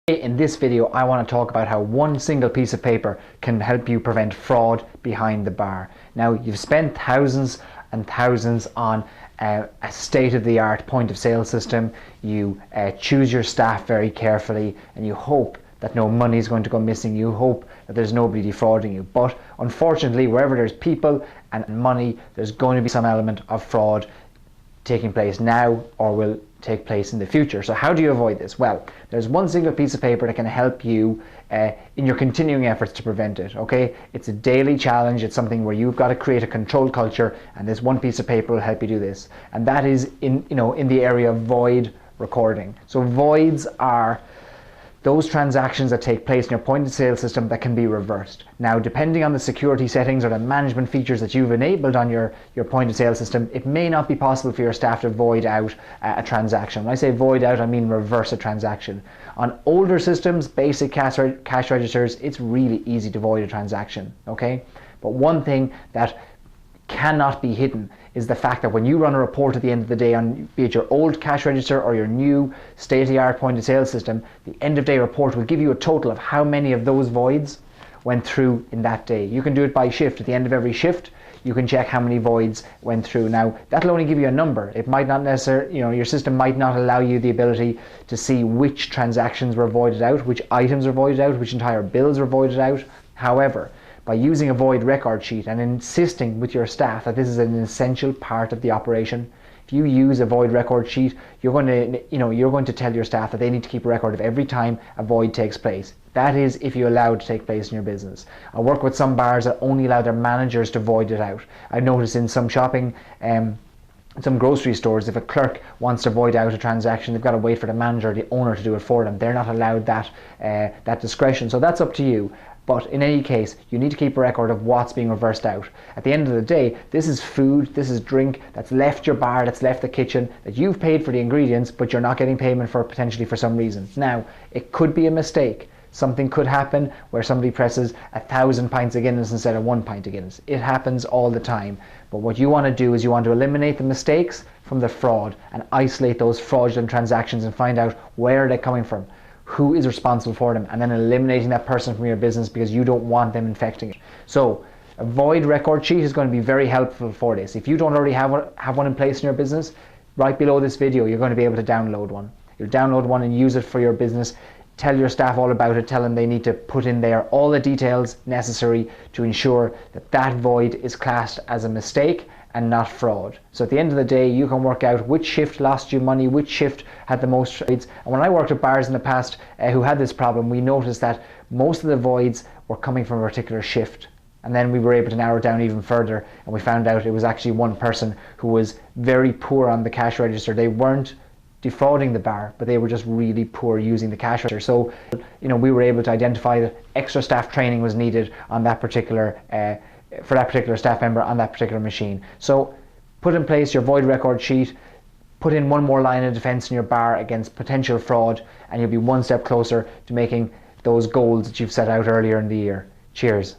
In this video, I want to talk about how one single piece of paper can help you prevent fraud behind the bar. Now, you've spent thousands and thousands on a state-of-the-art point-of-sale system. You choose your staff very carefully, and you hope that no money is going to go missing. You hope that there's nobody defrauding you. But unfortunately, wherever there's people and money, there's going to be some element of fraud taking place now or will take place in the future. So how do you avoid this? Well, there's one single piece of paper that can help you in your continuing efforts to prevent it. Okay, it's a daily challenge. It's something where you've got to create a control culture, and this one piece of paper will help you do this. And that is in the area of void recording. So voids are those transactions that take place in your point of sale system that can be reversed. Now, depending on the security settings or the management features that you've enabled on your point of sale system, it may not be possible for your staff to void out a transaction. When I say void out, I mean reverse a transaction. On older systems, basic cash registers, it's really easy to void a transaction, okay? But one thing that cannot be hidden is the fact that when you run a report at the end of the day on be it your old cash register or your new state-of-the-art point of sale system, the end of day report will give you a total of how many of those voids went through in that day. You can do it by shift. At the end of every shift, you can check how many voids went through. Now, that'll only give you a number. It might not necessarily, your system might not allow you the ability to see which transactions were voided out, which items were voided out, which entire bills were voided out. However, by using a void record sheet and insisting with your staff that this is an essential part of the operation, if you use a void record sheet, you're going to tell your staff that they need to keep a record of every time a void takes place. That is if you allow it to take place in your business. I work with some bars that only allow their managers to void it out. I notice in some shopping, some grocery stores, if a clerk wants to void out a transaction, they've got to wait for the manager or the owner to do it for them. They're not allowed that discretion. So that's up to you. But in any case, you need to keep a record of what's being reversed out. At the end of the day, this is food, this is drink that's left your bar, that's left the kitchen, that you've paid for the ingredients, but you're not getting payment for potentially for some reason. Now, it could be a mistake. Something could happen where somebody presses 1,000 pints of Guinness instead of 1 pint of Guinness. It happens all the time. But what you want to do is you want to eliminate the mistakes from the fraud and isolate those fraudulent transactions and find out where they're coming from, who is responsible for them, and then eliminating that person from your business because you don't want them infecting it. So a void record sheet is going to be very helpful for this. If you don't already have one in place in your business, right below this video, you're going to be able to download one. You'll download one and use it for your business. Tell your staff all about it. Tell them they need to put in there all the details necessary to ensure that that void is classed as a mistake and not fraud. So at the end of the day, you can work out which shift lost you money, which shift had the most voids. And when I worked at bars in the past who had this problem, we noticed that most of the voids were coming from a particular shift. And then we were able to narrow it down even further, and we found out it was actually one person who was very poor on the cash register. They weren't defrauding the bar, but they were just really poor using the cash register. So, we were able to identify that extra staff training was needed on that particular for that particular staff member on that particular machine. So put in place your void record sheet, put in one more line of defense in your bar against potential fraud, and you'll be one step closer to making those goals that you've set out earlier in the year. Cheers.